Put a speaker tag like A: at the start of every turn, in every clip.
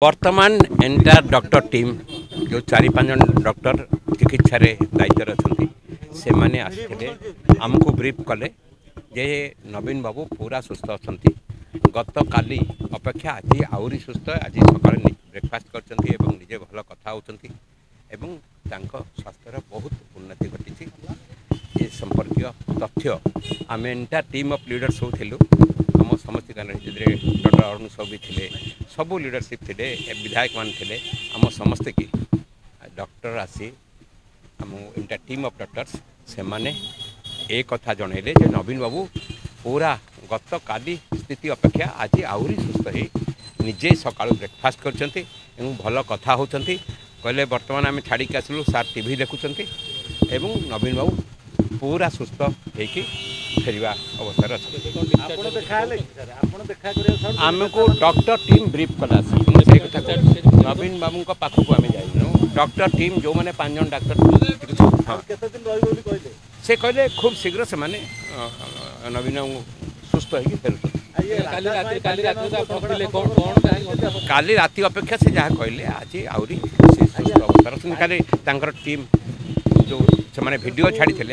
A: वर्तमान entire doctor team जो 4-5 जन डॉक्टर चिकित्सा दायित्व अच्छा से मैंने आसते आमको ब्रीफ कले जे नवीन बाबू पूरा सुस्थ अच्छा गत काली अपेक्षा आज आहरी सुस्थ आज सका ब्रेकफास्ट करजे भल कथा होती स्वास्थ्य बहुत उन्नति घटी ये संपर्क तथ्य आम एंटायर टीम ऑफ लीडर्स सब थिलु आम समस्त डॉक्टर अरुण सब भी थे सबू लीडरशिप थे विधायक मान थे आम समस्ते की डॉक्टर आसी आम एंटायर टीम ऑफ डॉक्टर्स से माने एक कथा जनइले जे नवीन बाबू पूरा गत काली स्थिति अपेक्षा आज आहरी सुस्थ हो निजे सका ब्रेकफास्ट कर भल कथा होती कहले बर्तमान आम छाड़ी आसलु सार टीवी देखुं नवीन बाबू पूरा सुस्थ होगी फेरवा अवस्था आमको डॉक्टर टीम ब्रीफ कला नवीन बाबू पाखक आम जाइनु डॉक्टर टीम जो मैंने 5 जन डॉक्टर हाँ से कहले खूब शीघ्र से माने नवीन सुस्थ हो फेर काली राति अपेक्षा से जहाँ कहले आज आहरी सुस्थ अवस्था खाली टीम जो से माने वीडियो छाड़ी थे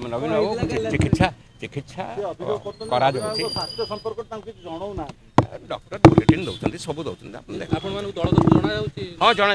A: नवीन बाबू चिकित्सा चिकित्सा डॉक्टर बुलेटिन दौरान सब दौरान हाँ जना